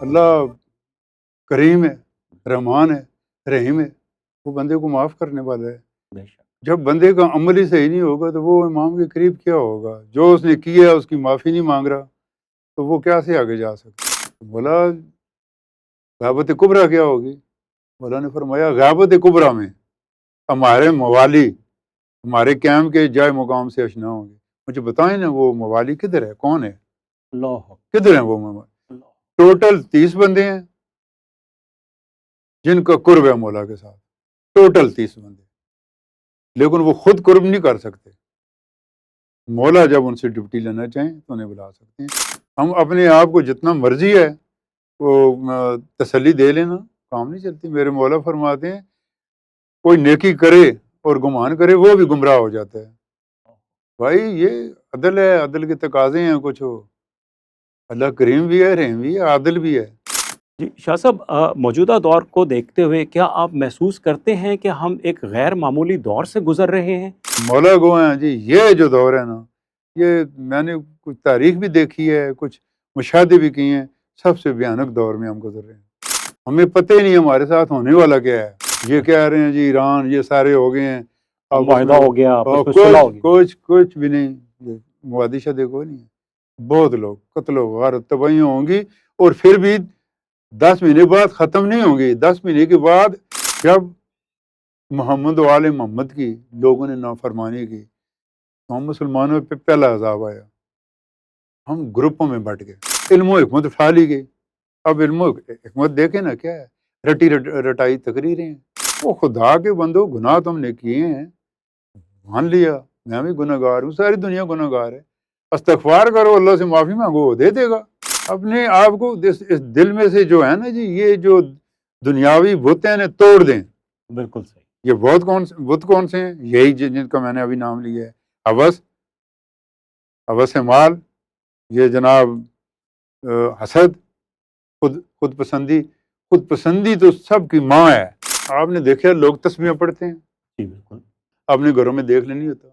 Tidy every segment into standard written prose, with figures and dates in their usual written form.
اللہ کریم ہے، رحمان ہے، رحیم ہے، وہ بندے کو معاف کرنے والا ہے۔ بے شک۔ جب بندے کا عمل ہی صحیح نہیں ہوگا تو وہ امام کے قریب کیا ہوگا؟ جو اس نے کیا اس کی معافی نہیں مانگ رہا تو وہ کیسے آگے جا سکتا؟ بولا غیبت کبریٰ کیا ہوگی؟ مولا نے فرمایا غیبت کبریٰ میں ہمارے موالی ہمارے قیام کے جائے مقام سے اشنا ہوں گے۔ مجھے بتائیں نا وہ موالی کدھر ہے، کون ہے، اللہ کدھر ہیں وہ موالی؟ اللہ۔ ٹوٹل 30 بندے ہیں جن کا قرب ہے مولا کے ساتھ، ٹوٹل 30 بندے، لیکن وہ خود قرب نہیں کر سکتے۔ مولا جب ان سے ڈپٹی لینا چاہیں تو انہیں بلا سکتے ہیں۔ ہم اپنے آپ کو جتنا مرضی ہے وہ تسلی دے لینا کام نہیں چلتی۔ میرے مولا فرماتے ہیں کوئی نیکی کرے اور گمان کرے وہ بھی گمراہ ہو جاتا ہے۔ بھائی یہ عدل ہے، عدل کے تقاضے ہیں کچھ، اللہ کریم بھی ہے، رحیم بھی ہے، عادل بھی ہے۔ جی شاہ صاحب، موجودہ دور کو دیکھتے ہوئے کیا آپ محسوس کرتے ہیں کہ ہم ایک غیر معمولی دور سے گزر رہے ہیں؟ مولا گو ہیں جی، یہ جو دور ہے نا، یہ میں نے کچھ تاریخ بھی دیکھی ہے، کچھ مشاہدے بھی کیے ہیں، سب سے بھیانک دور میں ہم گزر رہے ہیں۔ ہمیں پتہ ہی نہیں ہمارے ساتھ ہونے والا کیا ہے۔ یہ کہہ رہے ہیں جی ایران یہ سارے ہو گئے ہیں، اب اس معاہدہ میں ہو گیا، آپس میں صلح ہو گئی۔ کچھ بھی نہیں، موادی شدے کوئی نہیں ہے۔ بہت لوگ قتل و غارت تباہیاں ہوں گی، اور پھر بھی 10 مہینے بعد ختم نہیں ہوں گی۔ 10 مہینے کے بعد جب محمد و آل محمد کی لوگوں نے نافرمانی کی تو ہم مسلمانوں پہ پہلا عذاب آیا، ہم گروپوں میں بٹ گئے، علم و حکمت اٹھا لی گئی۔ اب علم و حکمت دیکھیں نا کیا ہے، رٹائی تقریریں ہیں۔ وہ خدا کے بندو گناہ تم نے کیے ہیں، مان لیا میں بھی گناہ گار ہوں، ساری دنیا گناہ گار ہے، استغفار کرو، اللہ سے معافی مانگو، وہ دے دے گا۔ اپنے آپ کو اس دل میں سے جو ہے نا جی، یہ جو دنیاوی بت ہیں انہیں توڑ دیں۔ بالکل صحیح۔ یہ بت کون سے ہیں؟ یہی جن کا میں نے ابھی نام لیا ہے، ہوس مال، یہ جناب حسد، خود پسندی تو سب کی ماں ہے۔ آپ نے دیکھا لوگ تسبیحیں پڑھتے ہیں، جی بالکل۔ اپنے گھروں میں دیکھ لیں نہیں ہوتا۔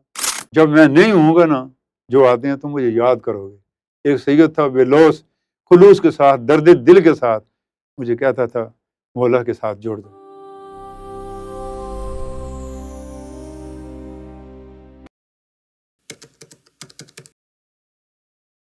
جب میں نہیں ہوں گا نا، جو آتے ہیں تم مجھے یاد کرو گے۔ ایک سید تھا بے لوث خلوص کے ساتھ، درد دل کے ساتھ مجھے کہتا تھا مولا کے ساتھ جوڑ دو۔